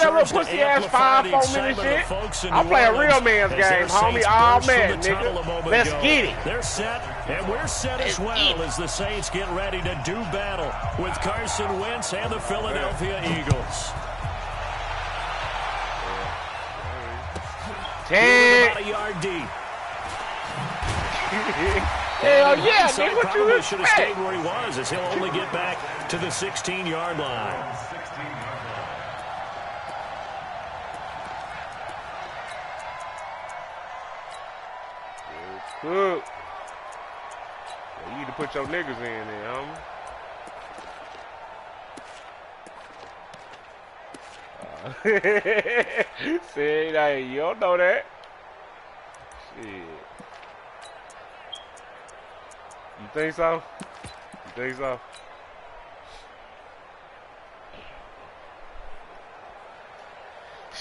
that little pussy ass 5-4 minute shit. I'm playing real man's game, homie. All man, nigga. Let's get it. They're set, and we're set as well as the Saints get ready to do battle with Carson Wentz and the Philadelphia Eagles. 10. About a yard deep. Hell yeah, nigga, what you should have stayed where he was, as he'll only get back to the 16-yard line. Good. Well, you need to put your niggas in there, homie. See, hey, you don't know that. Shit. You think so? You think so?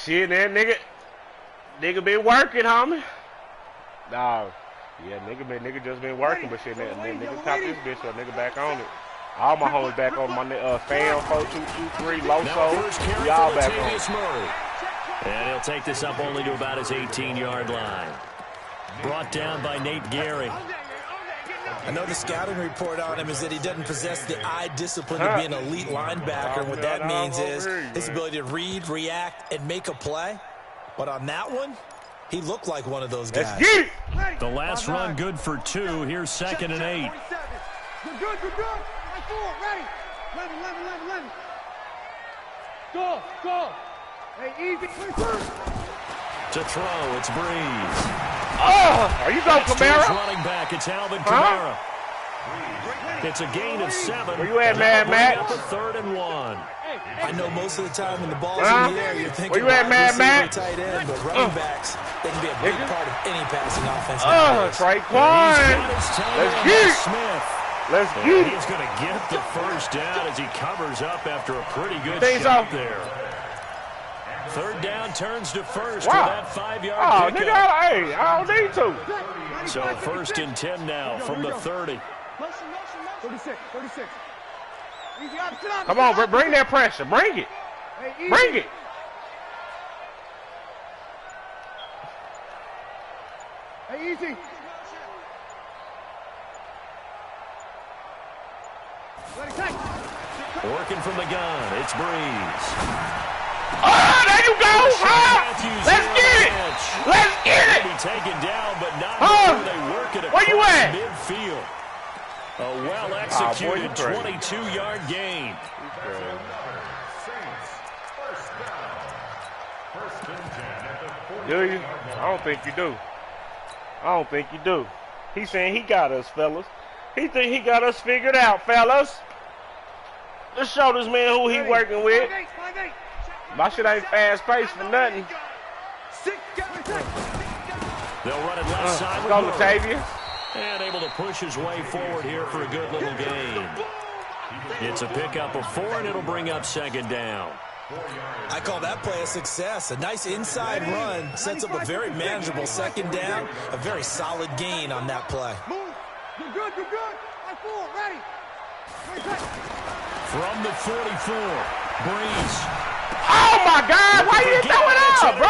Shit, that nigga been working, homie. Nah, yeah, nigga just been working, but shit, nigga cop this bitch, so nigga back on it. All my homies back on my fan 4223 Loso. Y'all back on it. And he'll take this up only to about his 18-yard line. Brought down by Nate Gehry. I know the scouting report on him is that he doesn't possess the eye discipline to be an elite linebacker. And what that means is his ability to read, react, and make a play. But on that one, he looked like one of those guys. Let's get it. The last run good for 2. Here's 2nd and 8. Good. Right forward, ready. 11. Go. Hey, easy. To throw, it's Breeze. Are you going, Kamara? Running back, it's Alvin Kamara. It's a gain of 7. Where you at, Mad Max? Up a 3rd and 1. I know most of the time when the ball's in the air, you're thinking where you at, Mad Max? Tight end, but running backs, they can be a big part of any passing offense. Traquan. Let's get it. Smith. Let's get it. He's going to get the first down as he covers up after a pretty good Think shot so? there. 3rd down turns to 1st with Wow. that 5-yard Oh, pickup. nigga, hey, I don't need to. So 1st and 10 now from the 30. 36. Come on, bring that pressure. Bring it. Bring it. Hey, easy. Working from the gun, it's Breeze. Oh, there you go. Let's get it. Let's get it. Be taken down, but not before they work it Where you across at? midfield. A well-executed 22-yard gain. Do you? I don't think you do. I don't think you do. He's saying he got us, fellas. He think he got us figured out, fellas. Let's show this man who he working with. My shit ain't fast paced for nothing. They'll run it left side with Go, Murray. Latavius. And able to push his way forward here for a good little gain. It's a pickup of 4, and it'll bring up 2nd down. I call that play a success. A nice inside run sets up a very manageable 2nd down. A very solid gain on that play. You're good. Right forward, ready. From the 44, Breeze. Oh my God! Why you didn't throw it up, bro?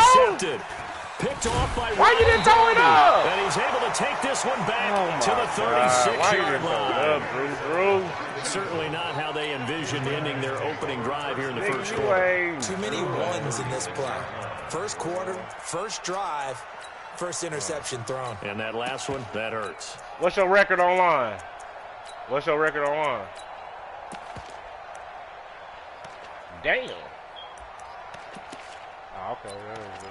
Picked off by Why you didn't throw it up? And he's able to take this one back to the Why you 36-yard didn't throw it line. up, Drew? Certainly not how they envisioned ending their opening drive here in the first quarter. Too many ones in this play. First quarter, first drive, first interception thrown. And that last one, that hurts. What's your record online? What's your record online? Damn. Oh, okay, that is good.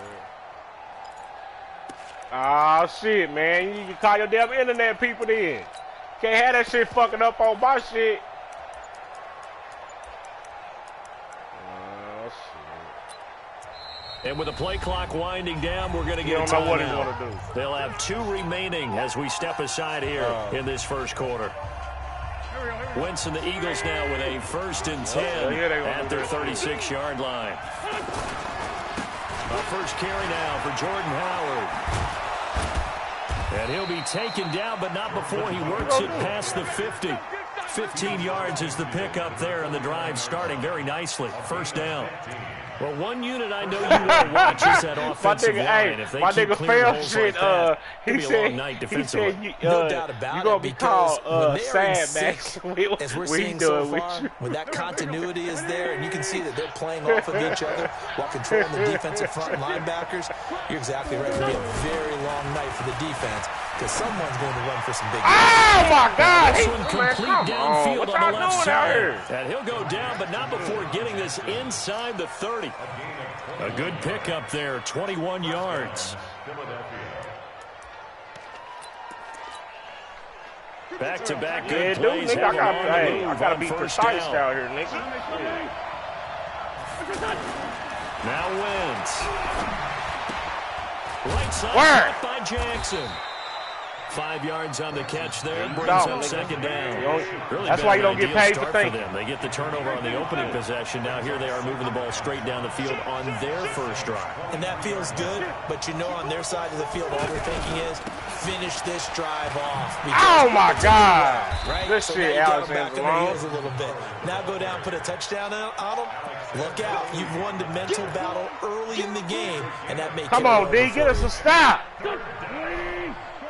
Oh, shit, man. You can call your damn internet people then. Can't have that shit fucking up on my shit. Oh, shit. And with the play clock winding down, we're going to get a You don't know what he's timeout. going to do. They'll have 2 remaining as we step aside here in this first quarter. Wentz and the Eagles now with a 1st and 10 at their 36-yard line. A first carry now for Jordan Howard. And he'll be taken down, but not before he works it past the 50. 15 yards is the pickup there, and the drive starting very nicely. First down. Well, one unit I know you want to watch is that offensive line. If they keep clearing holes like that, it'll be a long night defensively. No doubt about you're gonna be called sad, Max. As we're seeing so far, when that continuity is there, and you can see that they're playing off of each other while controlling the defensive front linebackers, you're exactly right. It'll be a very long night for the defense because someone's going to run for some big yards. Oh, my God! This one complete downfield on the left side. Here? And he'll go down, but not before getting this inside the 30. A good pickup there, 21 yards. Back-to-back good plays. Dude, nigga, I gotta be precise down here, nigga. Now Wentz. Right side by Jackson. 5 yards on the catch there. Brings up second down. Really that's why you don't get paid for them. They get the turnover on the opening possession. Now here they are moving the ball straight down the field on their first drive. And that feels good, but you know on their side of the field all they're thinking is finish this drive off. Oh, my God. Right? This so shit, Alex Alex, back on their heels a little bit. Now go down, put a touchdown on them. Look out. You've won the mental battle early in the game, and that may come on, D, get us a stop.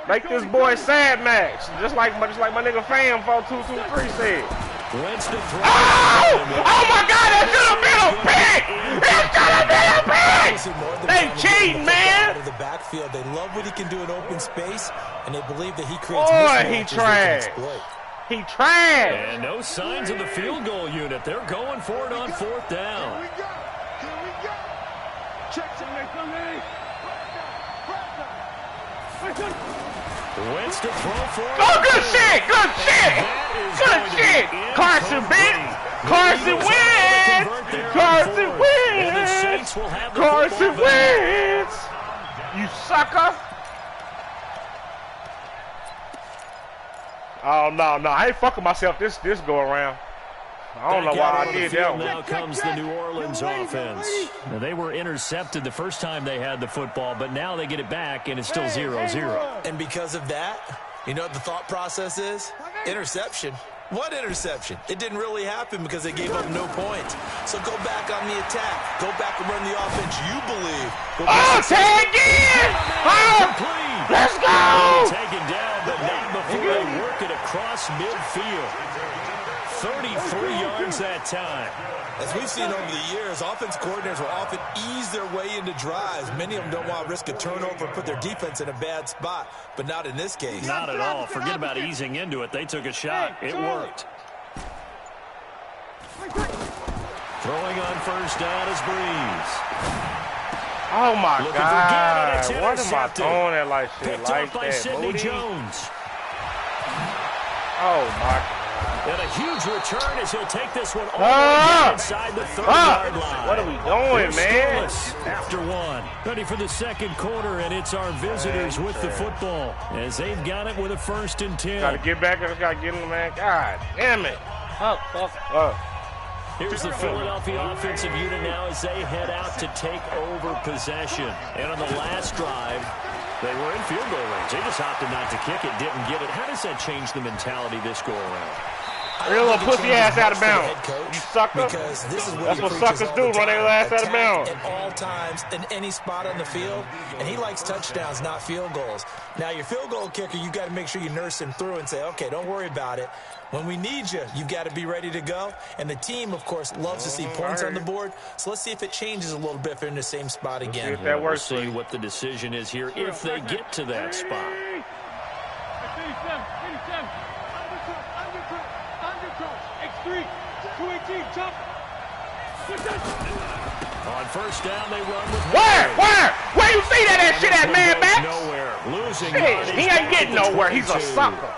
Make this boy sad, Max. Just like my nigga Fam 4223 said. Wentz to throw. Oh my God, that should have been a pick! It should have been a pick! They cheating, man! Out of the backfield. They love what he can do in open space, and they believe that he creates mismatches he trash. He trash. And no signs of the field goal unit. They're going for it on fourth down. Here we go. Check somebody. Wentz to throw for it. Oh, good shit! Good shit! Good shit! Carson Wentz! Carson Wentz! Carson Wentz! Carson Wentz! You sucker! Oh, no, I ain't fucking myself this go around. I don't know why I did that one. Now comes the New Orleans offense. Now, they were intercepted the first time they had the football, but now they get it back, and it's still 0-0. And because of that, you know what the thought process is? Interception. What interception? It didn't really happen because they gave up no points. So go back on the attack. Go back and run the offense you believe. Tag in! Let's go! Taken down, but not before they work it across midfield. 33 yards that time. As we've seen over the years, offense coordinators will often ease their way into drives. Many of them don't want to risk a turnover, put their defense in a bad spot, but not in this case. Not at all. Forget about easing into it. They took a shot. It worked. Throwing on first down is Breeze. Oh, my God. What am I throwing that like shit like by that, Sidney Moody? Jones. Oh, my God. And a huge return as he'll take this one all the way inside the 30-yard line. What are we doing, man? After one. Ready for the second quarter, and it's our visitors with the football as they've got it with a 1st and 10. Got to get back. I just got to get in, man. God damn it. Here's the Philadelphia offensive unit now as they head out to take over possession. And on the last drive, they were in field goal range. They just opted not to kick it, didn't get it. How does that change the mentality this go-around? Real little pussy ass out of bounds. You sucker. Because this is That's what suckers do, run their ass out of bounds. At all times, in any spot on the field, and he likes touchdowns, not field goals. Now, your field goal kicker, you got to make sure you nurse him through and say, okay, don't worry about it. When we need you, you've got to be ready to go. And the team, of course, loves to see points on the board. So let's see if it changes a little bit if they're in the same spot again. If that works, we'll see what the decision is here if they get to that spot. 87. X3. 218. Jump. On first down, they run with Where you see that shit at, man, back? Nowhere. Losing shit, he ain't getting nowhere. He's a sucker.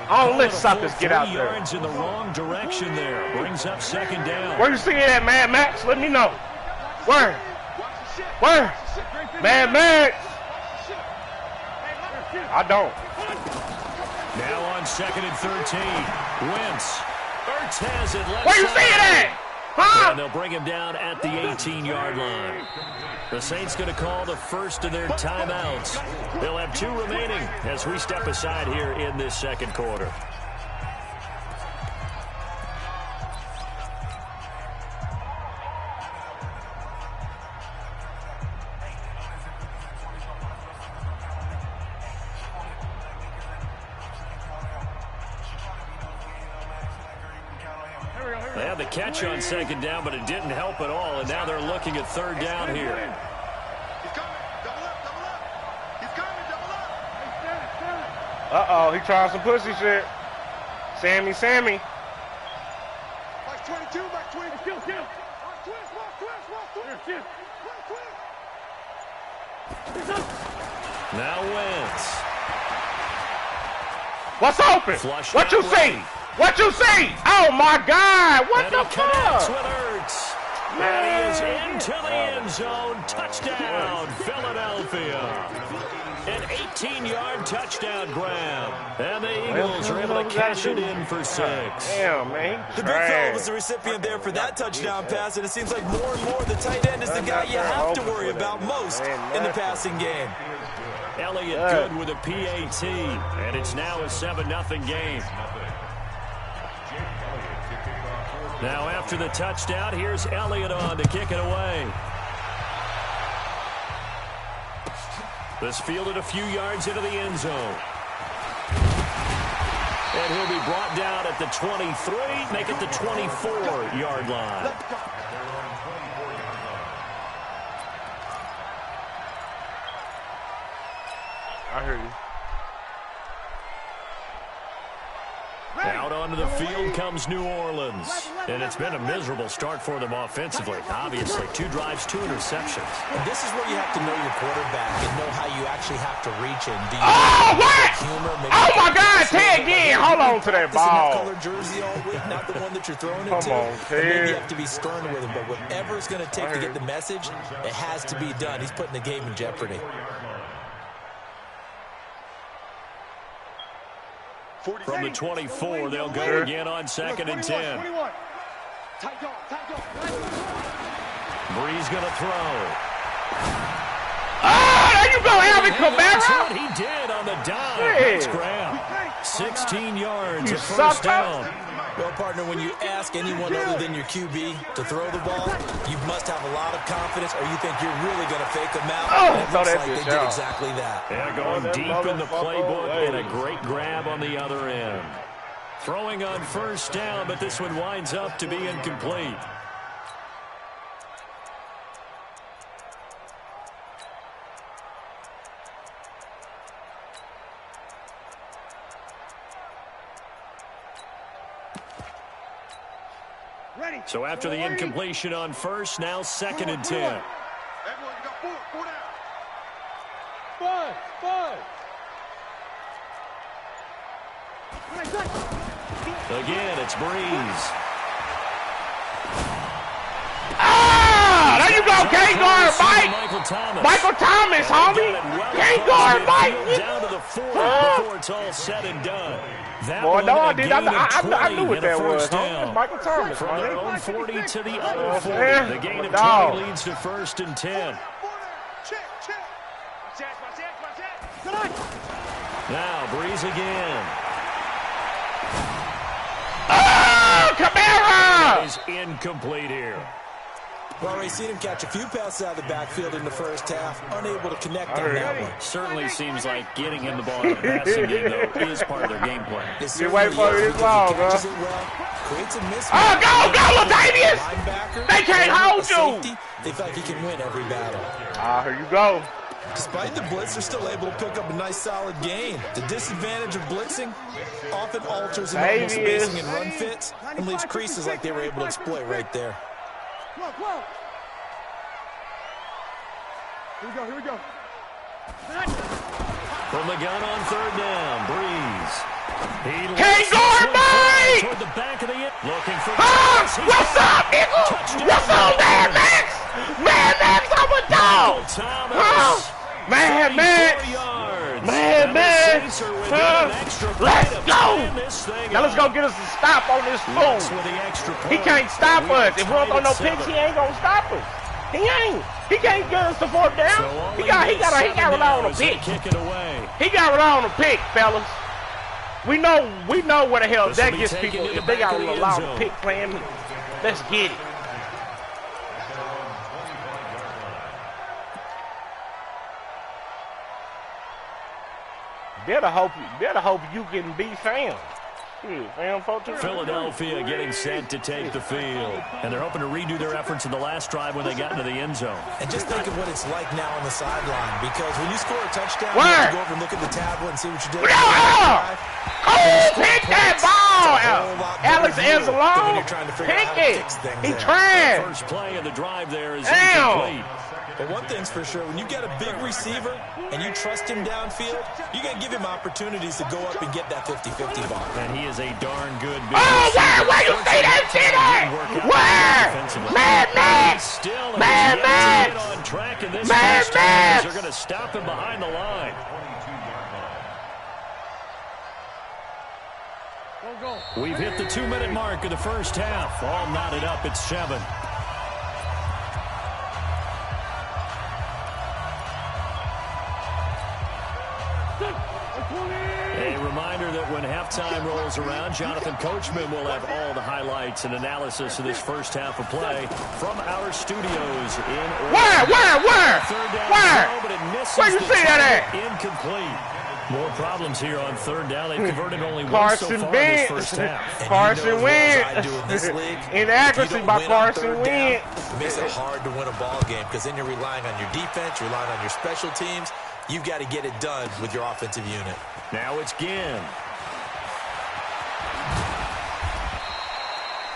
I don't let suckers get out there. 3 yards in the wrong direction there. Brings up second down. Where you see that, Mad Max? Let me know. Where? Mad Max. I don't. Now on 2nd and 13. Wentz. Ertz has it left Where you side. see it at? Huh? And they'll bring him down at the 18-yard line. The Saints going to call the first of their timeouts. They'll have 2 remaining as we step aside here in this second quarter. They had the catch on second down, but it didn't help at all, and now they're looking at third down here. He's coming. Double up, double up. He's coming, double up. Uh-oh, he trying some pussy shit. Sammy. Watch 22, watch 20. Watch twist. Now Wentz. What's open? Flushed What you out see? right. What you see? Oh my God! What And the he connects fuck? with Ertz. And he is into the end zone. Touchdown, Philadelphia. An 18-yard touchdown grab. And the Eagles are able to cash it in for 6. Damn, man. The big fella was the recipient there for that touchdown pass, and it seems like more and more the tight end is the guy you have to worry about most in the passing game. Elliott good with a PAT, and it's now a 7-0 game. Now after the touchdown, here's Elliott on to kick it away. This fielded a few yards into the end zone. And he'll be brought down at the 23, make it the 24-yard line. I hear you. Out onto the field comes New Orleans. And it's been a miserable start for them offensively. Obviously, 2 drives, 2 interceptions. And this is where you have to know your quarterback and know how you actually have to reach in. Do you what? humor, Oh my God, Ted again. Hold on to that ball. colored jersey all week, not the one that you're throwing it Come to. on, And maybe Ted. you have to be stern with him, but whatever it's going to take to get the message, it has to be done. He's putting the game in jeopardy. From the 24, they'll go again on 2nd and 10. Breeze going to throw. Oh, there you go, Alvin That's Kamara. what he did on the dime. Hey. Nice grab. 16 yards You at first sucker. down. Well, partner, when you ask anyone other than your QB to throw the ball, you must have a lot of confidence, or you think you're really going to fake them out. Oh, and it no, looks that's like they just did out. exactly that. Yeah, going that deep in the playbook motherfucker, and a hey. great grab on the other end. Throwing on first down, but this one winds up to be incomplete. So after the incompletion on first, now 2nd and 10. Everyone, you got 4 down. 5. Again, it's Breeze. Ah, there you go, can't guard Mike. Michael Thomas, homie. Can't guard Mike. Down to the 4 before it's all said and done. That Boy, no, I did. I knew what that was, down. homie. That's Michael Thomas, From their own homie. 40 to the other 40. man? The gain of Dog. 20 leads to 1st and 10. Check. Now, Breeze again. Oh, Kamara! Is incomplete here. We've already seen him catch a few passes out of the backfield in the first half, unable to connect on that one. Certainly seems like getting him the ball in the passing game, though, is part of their game plan. You wait for it this long, huh? Creates a mismatch. Oh, go, Latavius! Linebacker, They can't hold a you! safety, they feel like he can win every battle. Ah, here you go. Despite the blitz, they're still able to pick up a nice, solid gain. The disadvantage of blitzing often alters the normal spacing and run fits and leaves creases like they were able to exploit right there. Here we go. From the gun on 3rd down, Breeze. Can't guard Mike! Toward the back of the looking for What's up, nigga? What's up, Mad Max? Mad Max, I'm a dog. Thomas. Mad Max. Mad Max. Let's go. Now let's go get us a stop on this fool. He can't stop us. If we don't throw no picks, he ain't gonna stop us. He ain't. He can't get us to 4th down. He got to rely on a pick. He got to rely on a pick, fellas. We know where the hell that gets people. If they got to rely on a pick playing, let's get it. Better hope you can be found. Philadelphia getting set to take the field. And they're hoping to redo their efforts in the last drive when they got into the end zone. And just think of what it's like now on the sideline. Because when you score a touchdown, you have to go over and look at the tablet and see what you did. Pick that ball! Alex Anzalone, pick it! He trying! First play of the drive there is incomplete. But one thing's for sure, when you get a big receiver and you trust him downfield, you got to give him opportunities to go up and get that 50-50 ball. And he is a darn good big receiver. Where you see that shit at? Where? Mad Max! Mad Max! On track in this Mad Max! They're going to stop him behind the line. We've hit the 2-minute mark of the first half. All knotted up at 7. A reminder that when halftime rolls around, Jonathan Coachman will have all the highlights and analysis of this first half of play from our studios in Orlando. Where? Third down Where? but it misses Where you see that at? Incomplete. More problems here on third down. They've converted only once so far in this first half. Carson Wentz. Inaccuracy by Carson Wentz. It makes it hard to win a ball game because then you're relying on your defense, you're relying on your special teams. You've got to get it done with your offensive unit. Now it's Ginn.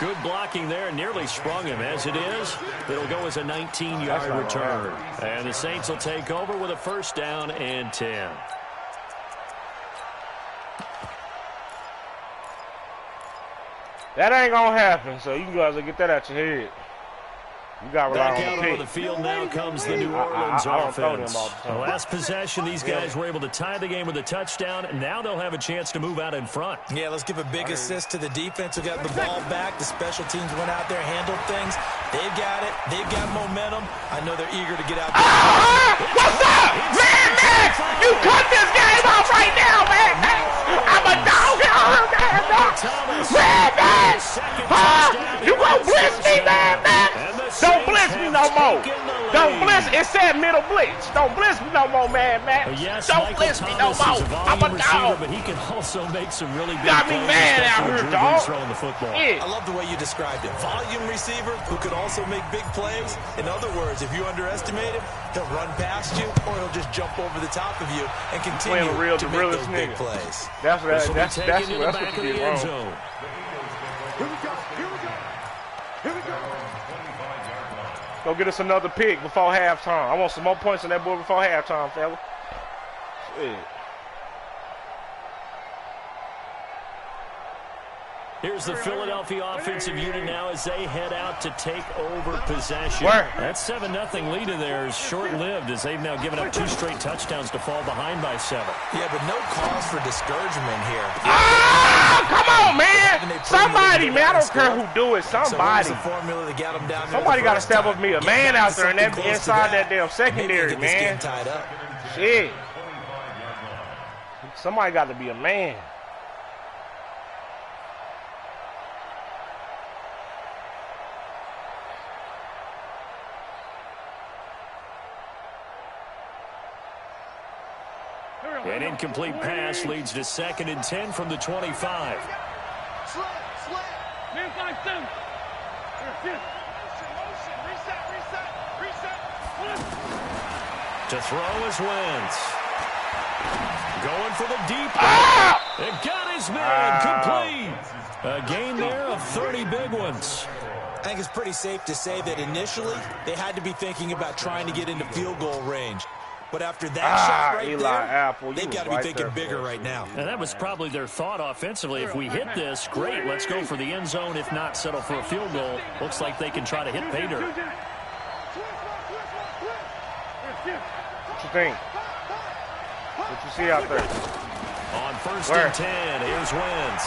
Good blocking there. Nearly sprung him. As it is, it'll go as a 19-yard return. And the Saints will take over with a first down and 10. That ain't gonna happen, so you guys will get that out your head. You got to rely on the pick. The field now comes the New Orleans offense. The last possession, these guys were able to tie the game with a touchdown, and now they'll have a chance to move out in front. Yeah, let's give a big assist to the defense who got the ball back. The special teams went out there, handled things. They've got it. They've got momentum. I know they're eager to get out there. What's up? Man, Max! You cut this game off right now, man, Max! I'm a dog here, man, Max! Man, Max! You gonna blitz me, man, Max? Don't blitz me no more. Don't blitz. It said middle blitz. Don't blitz me no more, man, Max. Yes, don't Michael blitz me no Thomas more. I'm a dog. But he can also make some really big got me mad out here, dog. The football. Yeah. I love the way you described it. Volume receiver who could also make big plays. In other words, if you underestimate him, he'll run past you or he'll just jump over the top of you and continue to make those big plays. That's what you did wrong. Zone. Here we go. Here we go. Here we go. Go get us another pick before halftime. I want some more points on that board before halftime, fella. Shit. Here's the Philadelphia offensive unit now as they head out to take over possession. Where? That 7-0 lead of theirs short-lived as they've now given up 2 straight touchdowns to fall behind by 7. Yeah, but no cause for discouragement here. Come on, man. Somebody, man. I don't care who do it. Somebody. Somebody got to step up me. A man out there and that inside that damn secondary, man. Shit. Somebody got to be a man. An incomplete pass leads to 2nd and 10 from the 25. Slant. Man, 5-2. Reset. To throw is Wentz. Going for the deep. It got his man complete. A gain there of 30 big ones. I think it's pretty safe to say that initially they had to be thinking about trying to get into field goal range. But after that shot right there, they've got to be thinking bigger right now. And that was probably their thought offensively. If we hit this, great, let's go for the end zone. If not, settle for a field goal. Looks like they can try to hit pay dirt. What you think? What you see out there? On 1st and 10, here's Wentz.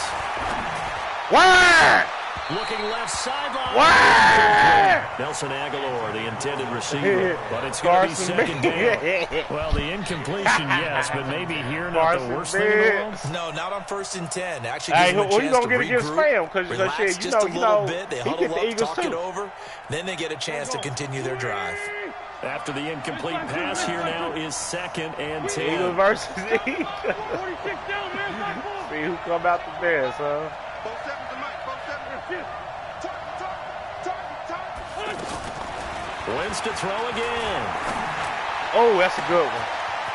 Where? Looking left sideline. Where? Nelson Aguilar, the intended receiver. But it's going to be 2nd down. Well, the incompletion, yes, but maybe here not the worst thing in the world. No, not on 1st and 10. Actually, hey, gives them a who you chance gonna get against Fam? Because relax just a little bit. They he huddle get the up, Eagles talk too. it over. Then they get a chance to continue their drive. After the incomplete pass, here now is 2nd and 10. Eagles versus Eagles. See who come out the best, huh? Wins to throw again. Oh, that's a good one.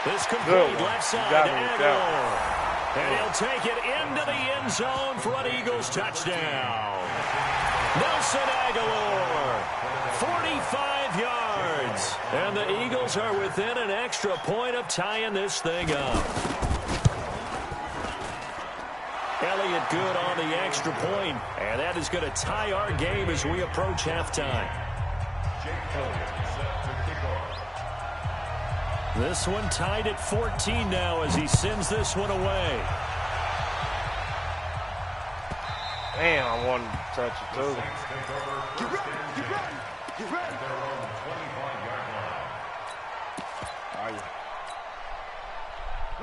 This complete Good left side to Aguilar. And he'll take it into the end zone for an Eagles touchdown. Nelson Aguilar, 45 yards. And the Eagles are within an extra point of tying this thing up. Elliott good on the extra point, and that is going to tie our game as we approach halftime. This one tied at 14 now as he sends this one away. Damn, I wanted to touch it too.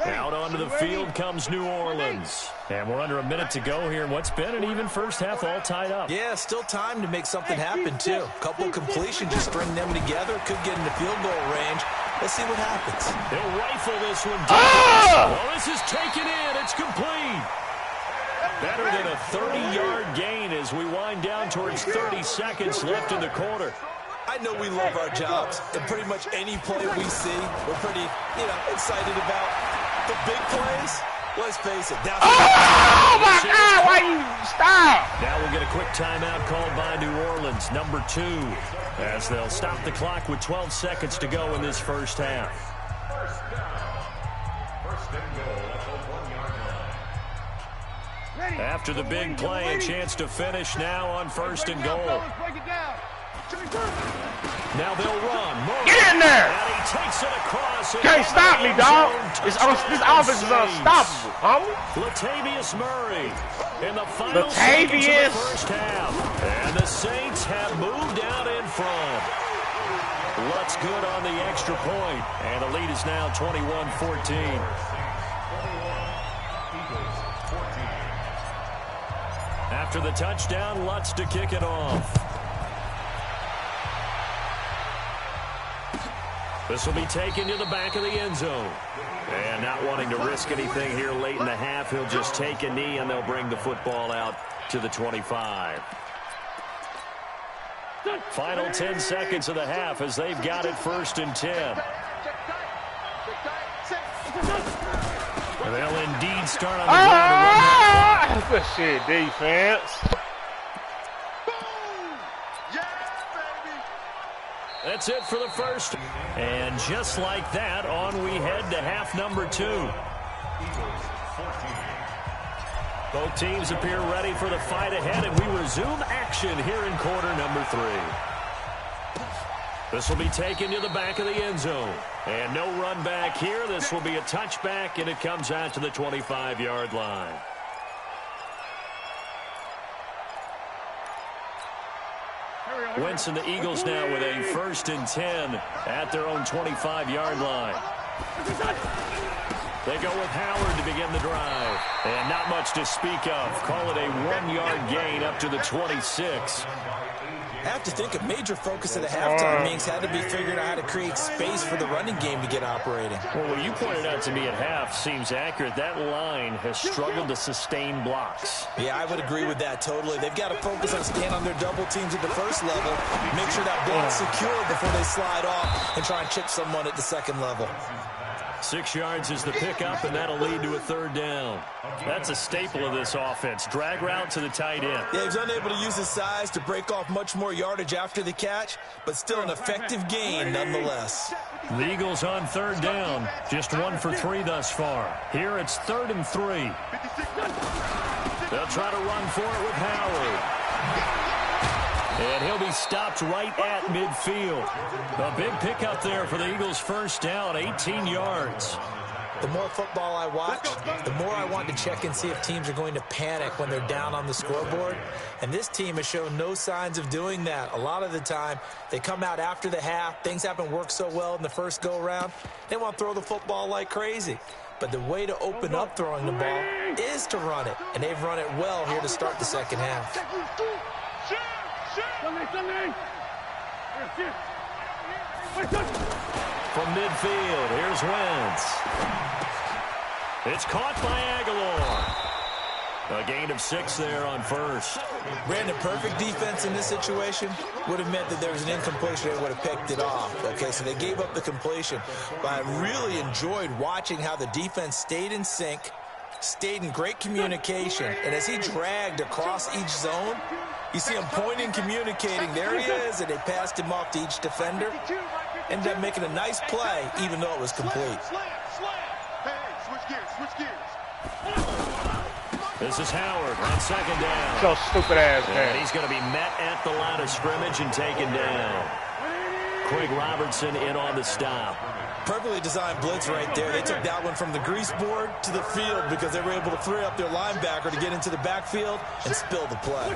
Out onto the field comes New Orleans. And we're under a minute to go here in what's been an even first half, all tied up. Yeah, still time to make something happen, too. A couple completions, just string them together. Could get into field goal range. Let's see what happens. He'll rifle this one down. Well, this is taken in. It's complete. Better than a 30-yard gain as we wind down towards 30 seconds left in the quarter. I know we love our jobs, and pretty much any play we see, we're pretty, excited about. The big plays, let's face it. Oh, my God, why you stop? Now we'll get a quick timeout called by New Orleans, number 2, as they'll stop the clock with 12 seconds to go in this first half. First and goal at the 1-yard line. After the big play, a chance to finish now on 1st and goal. Now they'll run. Get in there! And he takes it across. Can't stop me, dog. This offense is unstoppable, homie. Latavius Murray in the final seconds of the first half. And the Saints have moved out in front. Lutz good on the extra point. And the lead is now 21-14. After the touchdown, Lutz to kick it off. This will be taken to the back of the end zone. And not wanting to risk anything here late in the half, he'll just take a knee and they'll bring the football out to the 25. Final 10 seconds of the half as they've got it 1st and 10. And they'll indeed start on the ground. Good shit, defense. That's it for the first. And just like that, on we head to half number 2. Both teams appear ready for the fight ahead, and we resume action here in quarter number 3. This will be taken to the back of the end zone. And no run back here. This will be a touchback, and it comes out to the 25-yard line. Wentz and the Eagles now with a 1st and 10 at their own 25-yard line. They go with Howard to begin the drive. And not much to speak of. Call it a 1-yard gain up to the 26. I have to think a major focus of the halftime meetings had to be figuring out how to create space for the running game to get operating. Well, what you pointed out to me at half seems accurate. That line has struggled to sustain blocks. Yeah, I would agree with that totally. They've got to focus on staying on their double teams at the first level, make sure that block's secure before they slide off and try and chip someone at the second level. 6 yards is the pickup, and that'll lead to a 3rd down. That's a staple of this offense. Drag route to the tight end. Yeah, he's unable to use his size to break off much more yardage after the catch, but still an effective gain nonetheless. The Eagles on 3rd down. Just 1 for 3 thus far. Here it's 3rd and 3. They'll try to run for it with Howard. And he'll be stopped right at midfield. A big pickup there for the Eagles' 1st down, 18 yards. The more football I watch, the more I want to check and see if teams are going to panic when they're down on the scoreboard. And this team has shown no signs of doing that. A lot of the time, they come out after the half. Things haven't worked so well in the first go-around. They want to throw the football like crazy. But the way to open up throwing the ball is to run it. And they've run it well here to start the second half. From midfield, here's Wentz. It's caught by Aguilar. A gain of 6 there on first. Brandon, perfect defense in this situation would have meant that there was an incompletion. They would have picked it off. Okay, so they gave up the completion. But I really enjoyed watching how the defense stayed in sync, stayed in great communication. And as he dragged across each zone, you see him pointing, communicating. There he is, and they passed him off to each defender. Ended up making a nice play, even though it was complete. Hey, switch gears. This is Howard on second down. So stupid ass And man. he's going to be met at the line of scrimmage and taken down. Craig Robertson in on the stop. Perfectly designed blitz right there. They took that one from the grease board to the field because they were able to free up their linebacker to get into the backfield and spill the play.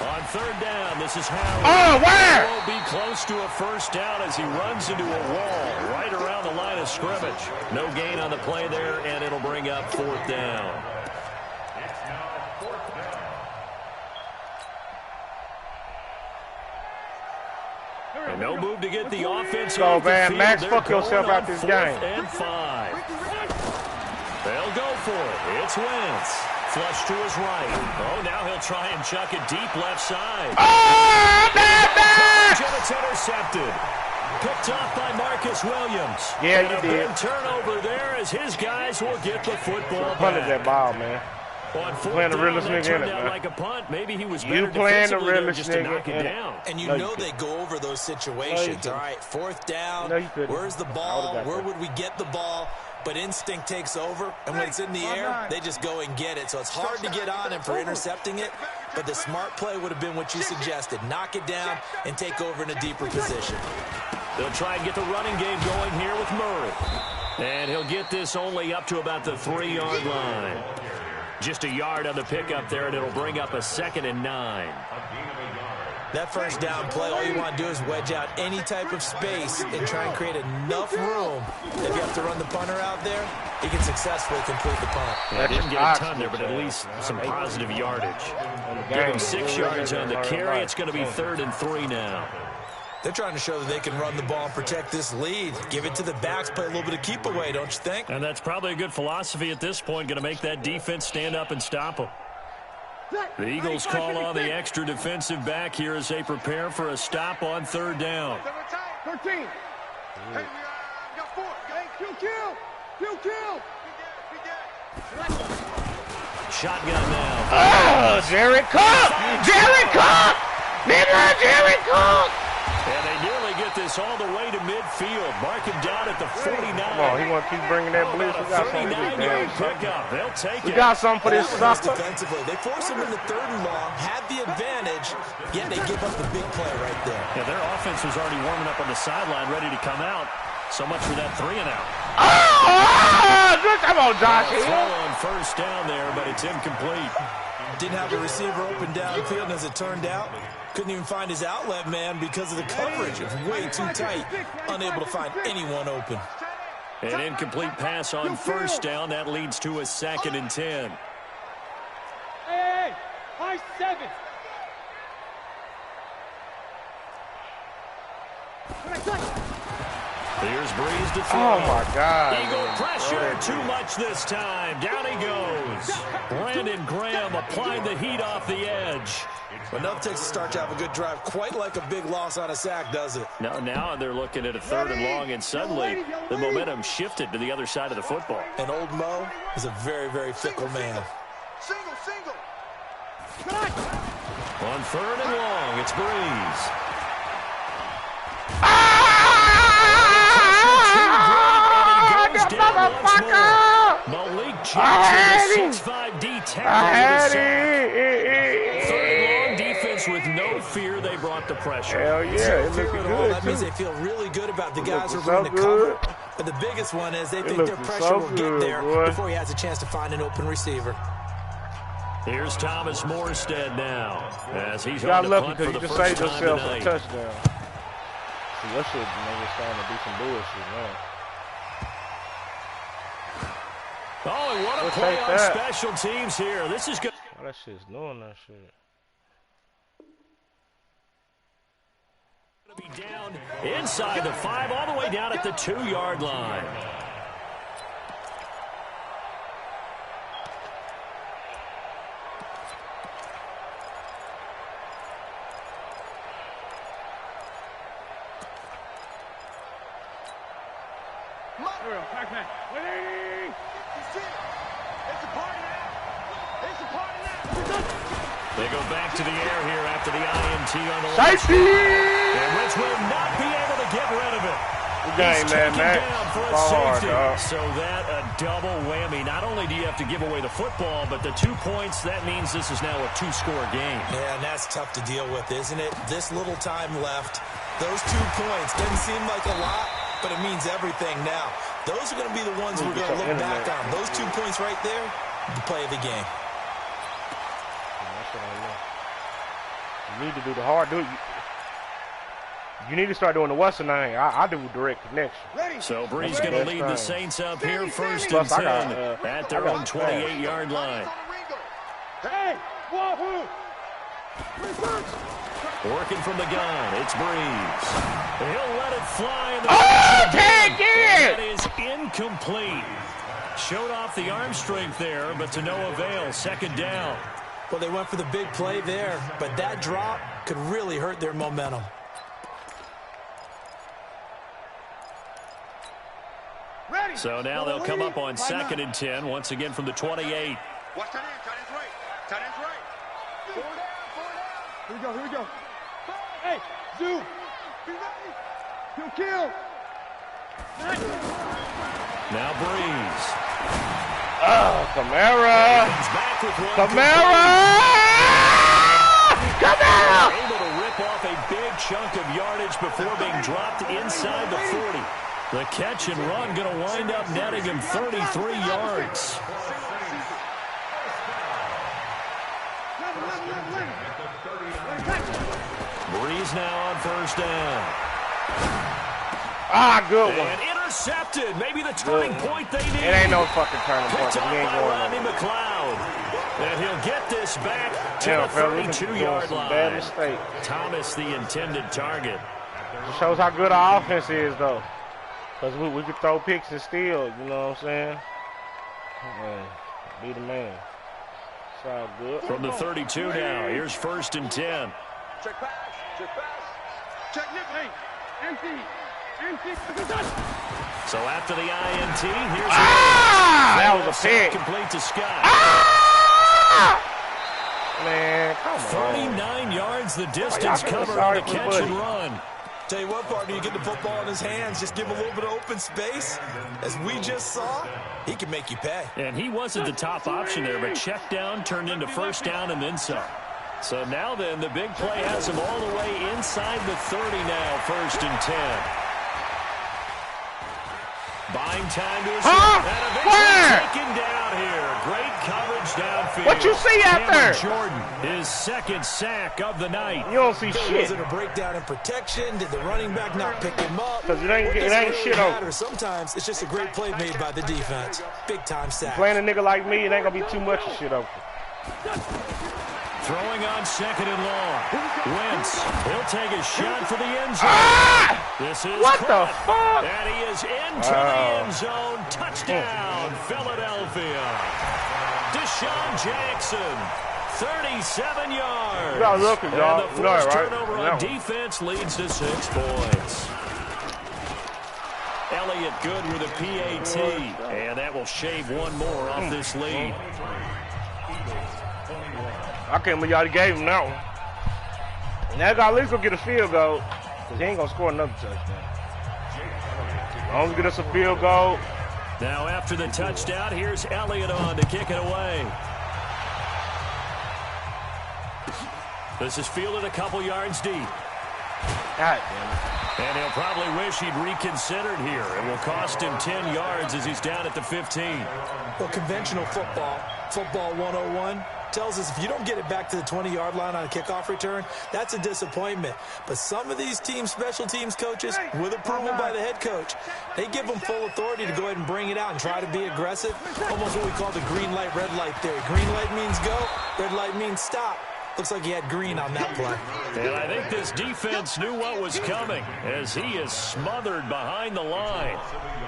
On third down, this is Howard. Oh, where? He will be close to a first down as he runs into a wall right around the line of scrimmage. No gain on the play there, and it'll bring up fourth down. And no move to get the offense So, off the man, field. Max, They're fuck yourself going out on this 4th game. and 5. They'll go for it. It's Wentz. Flush to his right. Oh, now he'll try and chuck it deep left side. Oh, And it's intercepted. Picked off by Marcus Williams. Yeah, and you a did. big turnover there as his guys will get the football punted that back. ball, man. On fourth Playing the down, realest that nigga in turned it, out man. like a punt. Maybe he was You better playing the defensively there realest just to nigga knock it in it. down. And you No, you know couldn't. they go over those No, you situations. couldn't. All right, fourth down. No, you couldn't. Where's the I ball? would've got Where that. would we get the ball? But instinct takes over, and when it's in the air, they just go and get it. So it's hard to get on him for intercepting it, but the smart play would have been what you suggested. Knock it down and take over in a deeper position. They'll try and get the running game going here with Murray. And he'll get this only up to about the 3-yard line. Just a yard on the pickup there, and it'll bring up a 2nd and 9. That first down play, all you want to do is wedge out any type of space and try and create enough room. If you have to run the punter out there, he can successfully complete the punt. Yeah, didn't get a ton there, but at least some positive yardage. Give him 6 yards on the carry. It's going to be 3rd and 3 now. They're trying to show that they can run the ball and protect this lead. Give it to the backs, play a little bit of keep away, don't you think? And that's probably a good philosophy at this point, going to make that defense stand up and stop them. The Eagles call on the extra defensive back here as they prepare for a stop on 3rd down. 13. Hey, we got 4. Hey, kill. Shotgun now. Oh, Jared Cook! Jared Cook! Nigga, Jared Cook! And they nearly get this all the way to midfield. Mark him down at the 49. Come on, he want to keep bringing that blitz. We got something for this 39-yard damn sucker. pickup. They'll take We it. got something for this That one was sucker. defensively. They force him into 3rd and long, had the advantage, yet they give up the big play right there. Yeah, their offense was already warming up on the sideline, ready to come out. So much for that 3 and out. Oh, good. Come on, Josh. Throw on first down there, but it's incomplete. Didn't have a receiver open downfield, and as it turned out, couldn't even find his outlet man because of the coverage. It was way too tight, unable to find anyone open. An incomplete pass on first down. That leads to a 2nd and 10. Hey, high 7. Here's Breeze to throw. Oh, my God. Eagle man. pressure, Oh, too much this time. Down he goes. Brandon Graham applying the heat off the edge. Enough takes to start to have a good drive, quite like a big loss on a sack, does it? Now they're looking at a 3rd and long, and suddenly the momentum shifted to the other side of the football. And old Mo is a very, very fickle man. Single. On 3rd and long, it's Breeze. Malik Jackson, the 6'5" D tackle. 3rd and long defense with no fear. They brought the pressure. Hell yeah, it looking good, That means too. they feel really good about the guys who are looking going to so cover. But the biggest one is they think their looking pressure so will get good, there boy. before he has a chance to find an open receiver. Here's Thomas Morstead now, as he's You got on the lucky punt for because the you just first saved time yourself a tonight. touchdown. See, that shit nigga starting to do some bullshit, man. Oh, and what a We'll play take on that. special teams here. This is good. Oh, that shit's doing that shit. Be down inside the 5, all the way down at the 2-yard line. They go back to the air here after the INT on the left. Safety! And Rich will not be able to get rid of it. Good game, man. Down for a safety. So that a double whammy. Not only do you have to give away the football, but the 2 points, that means this is now a 2-score game. Yeah, and that's tough to deal with, isn't it? This little time left. Those 2 points doesn't seem like a lot, but it means everything now. Those are going to be the ones we're going to look back on. Those 2 points right there, the play of the game. You need to do the hard. You need to start doing the Western thing. I do direct connection. So Bree's going to lead the Saints up here, 1st and 10 at their own 28-yard line. Hey, wahoo! Working from the gun, it's Breeze. He'll let it fly. Take it! That is incomplete. Showed off the arm strength there, but to no avail. 2nd down. Well, they went for the big play there, but that drop could really hurt their momentum. Ready. So now they'll come up on 2nd and 10, once again from the 28. Watch tight end. Tight end's right. Tight end's right. 4 down. 4 down. Here we go. Hey, Zoo. Be ready. Kill. Now Breeze. Oh, Kamara! Kamara! Able to rip off a big chunk of yardage before being dropped inside the 40. The catch and run going to wind up netting him 33 yards. Breeze now on 1st down. Ah, good one. And intercepted. Maybe the turning point they need. It ain't no fucking turning point. Picked up He ain't by going Rodney nowhere. McLeod. And he'll get this back to the 32-yard line. Bad mistake. Thomas, the intended target. It shows how good our offense is, though. Because we could throw picks and steal, you know what I'm saying? Man, be the man. It's all good. From the 32 now, here's 1st and 10. Check pass. Check pass. Check Nick. Hey, empty. So after the INT, here's that was a pick. Complete to Scott. Man, come on. 39 yards the distance covered on the catch and run. Tell you what, partner, you get the football in his hands, just give him a little bit of open space. As we just saw, he can make you pay. And he wasn't the top option there, but check down turned into 1st down and then some. So now then, the big play has him all the way inside the 30 now, 1st and 10. Buying time to his and eventually taken down here. Great coverage downfield. What you see out there? Jordan, his 2nd sack of the night. You don't see shit. Was it a breakdown in protection? Did the running back not pick him up? Because it ain't shit over. Sometimes it's just a great play made by the defense. Big time sack. Playing a nigga like me, it ain't going to be too much of shit over. Throwing on 2nd and long. Wentz, he'll take a shot for the end zone. This is what caught. The fuck? And he is into the end zone. Touchdown, Philadelphia. Deshaun Jackson, 37 yards. You gotta look at y'all. And the forced right? turnover on defense leads to 6 points. Elliott good with a PAT. And that will shave one more off this lead. I can't believe y'all gave him that one. And that guy at least gonna get a field goal, because he ain't gonna score another touchdown. As long as he get us a field goal. Now after the touchdown, here's Elliott on to kick it away. This is fielded a couple yards deep. God damn it. And he'll probably wish he'd reconsidered here. It will cost him 10 yards as he's down at the 15. Well, conventional football 101, tells us if you don't get it back to the 20-yard line on a kickoff return, that's a disappointment. But some of these special teams coaches, with approval by the head coach, they give them full authority to go ahead and bring it out and try to be aggressive. Almost what we call the green light, red light theory. Green light means go, red light means stop. Looks like he had green on that play. And I think this defense knew what was coming as he is smothered behind the line.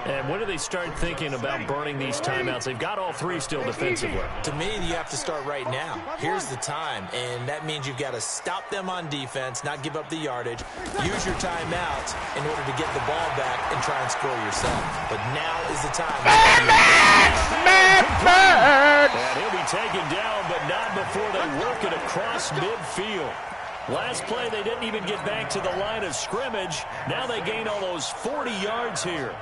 And when do they start thinking about burning these timeouts? They've got all three still defensively. To me, you have to start right now. Here's the time, and that means you've got to stop them on defense, not give up the yardage, use your timeouts in order to get the ball back and try and score yourself. But now is the time. And he'll be taken down, but not before they work it across midfield. Last play, they didn't even get back to the line of scrimmage. Now they gain almost 40 yards here.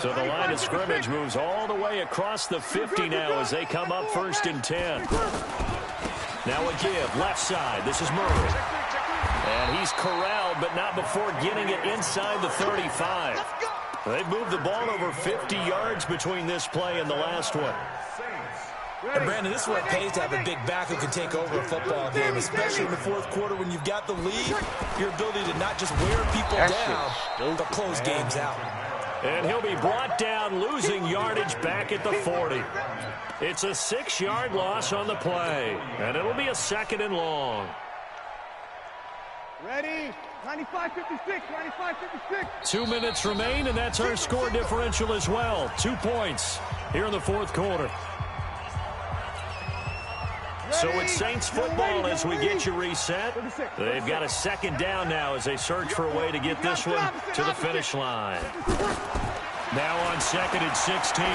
So the line of scrimmage moves all the way across the 50 now as they come up 1st and 10. Now a give, left side. This is Murray. And he's corralled, but not before getting it inside the 35. They've moved the ball over 50 yards between this play and the last one. And Brandon, this is what it pays to have a big back who can take over a football game, especially in the fourth quarter when you've got the lead, your ability to not just wear people down, but close games out. And he'll be brought down, losing yardage back at the 40. It's a 6-yard loss on the play, and it'll be a 2nd and long. Ready? 95-56, 95-56. 2 minutes remain, and that's our score differential as well. 2 points here in the fourth quarter. So it's Saints football as we get you reset. They've got a 2nd down now as they search for a way to get this one to the finish line. Now on 2nd and 16.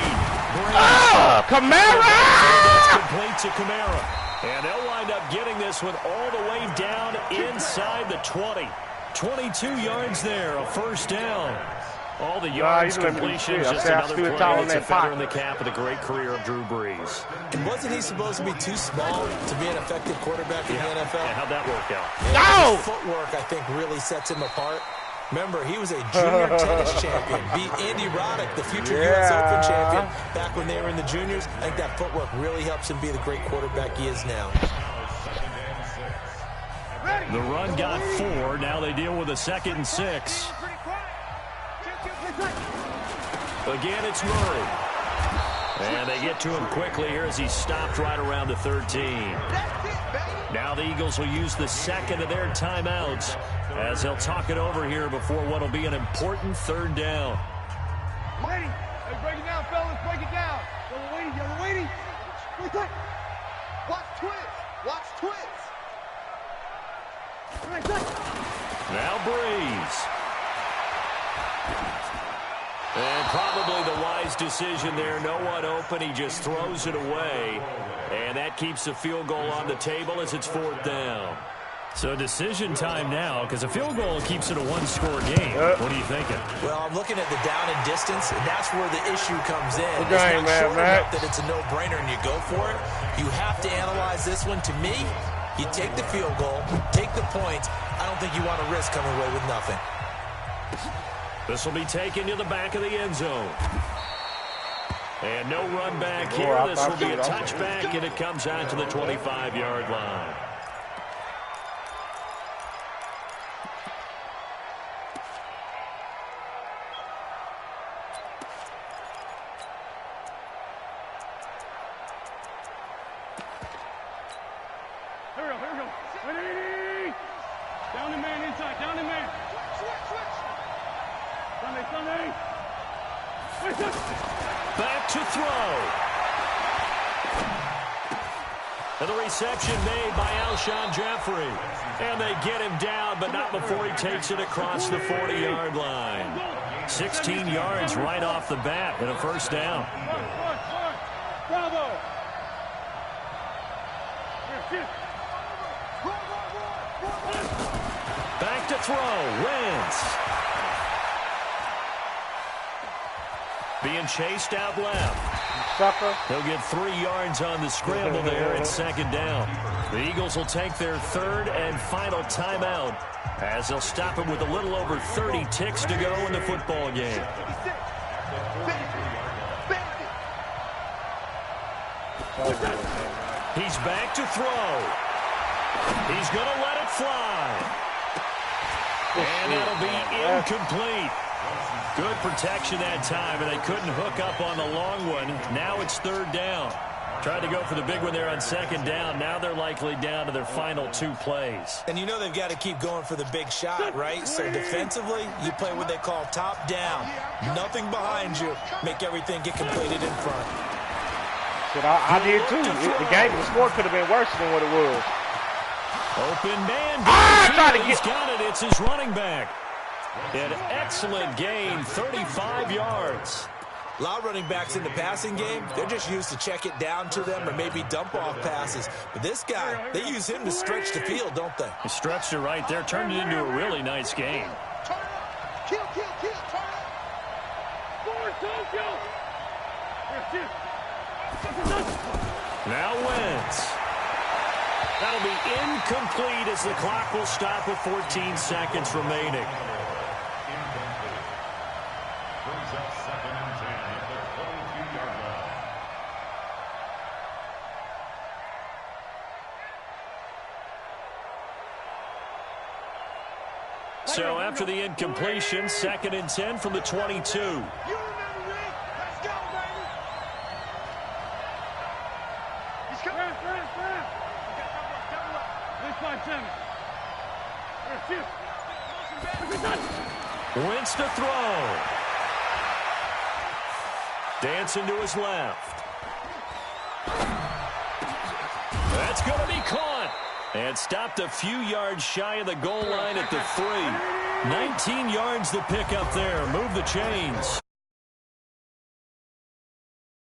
Kamara! That's complete to Kamara. And they'll wind up getting this one all the way down inside the 20. 22 yards there, a 1st down. All the yards, completions, just another play. It's a feather in the cap of the great career of Drew Brees. And wasn't he supposed to be too small to be an effective quarterback in the NFL? Yeah, how'd that work out? His footwork, I think, really sets him apart. Remember, he was a junior tennis champion. Beat Andy Roddick, the future U.S. Open champion, back when they were in the juniors. I think that footwork really helps him be the great quarterback he is now. The run got 4. Now they deal with a 2nd and 6. Again, it's Murray. And they get to him quickly here as he's stopped right around the 13. Now the Eagles will use the 2nd of their timeouts as they'll talk it over here before what will be an important 3rd down. Ready? Hey, break it down, fellas. Break it down. Y'all waiting. Watch twins. Watch twins. Now Breeze. And probably the wise decision there. No one open. He just throws it away. And that keeps the field goal on the table as it's 4th down. So decision time now, because a field goal keeps it a 1-score game. What are you thinking? Well, I'm looking at the down and distance, and that's where the issue comes in. It's not short enough that it's a no-brainer and you go for it. You have to analyze this one. To me, you take the field goal, take the points. I don't think you want to risk coming away with nothing. This will be taken to the back of the end zone. And no run back here. This will be a touchback, and it comes out to the 25-yard line. Here we go. Ready? Down the man inside. Down the man. Switch. Sunday. Back to throw. And the reception made by Alshon Jeffrey. And they get him down, but not before he takes it across the 40-yard line. 16 yards right off the bat and a 1st down. Bravo. Back to throw. Wentz. Being chased out left. Sucker. He'll get 3 yards on the scramble there at 2nd down. The Eagles will take their 3rd and final timeout as they'll stop him with a little over 30 ticks to go in the football game. He's back to throw. He's going to let it fly. And that'll be incomplete. Good protection that time, and they couldn't hook up on the long one. Now it's 3rd down. Tried to go for the big one there on second down. Now they're likely down to their final 2 plays. And you know they've got to keep going for the big shot, right? So defensively, you play what they call top down. Nothing behind you. Make everything get completed in front. But I did too. The score could have been worse than what it was. Open man. He's got it. It's his running back. An excellent gain, 35 yards. A lot of running backs in the passing game, they're just used to check it down to them or maybe dump off passes. But this guy, they use him to stretch the field, don't they? He stretched it right there, turned it into a really nice game. Kill, turn Now Wentz. That'll be incomplete as the clock will stop with 14 seconds remaining. So after the incompletion, 2nd and 10 from the 22. You remember, Rick? Let's go, baby. He's coming. Wentz to throw. Dancing to his left. That's going to be caught. And stopped a few yards shy of the goal line at the 3. 19 yards to pick up there. Move the chains.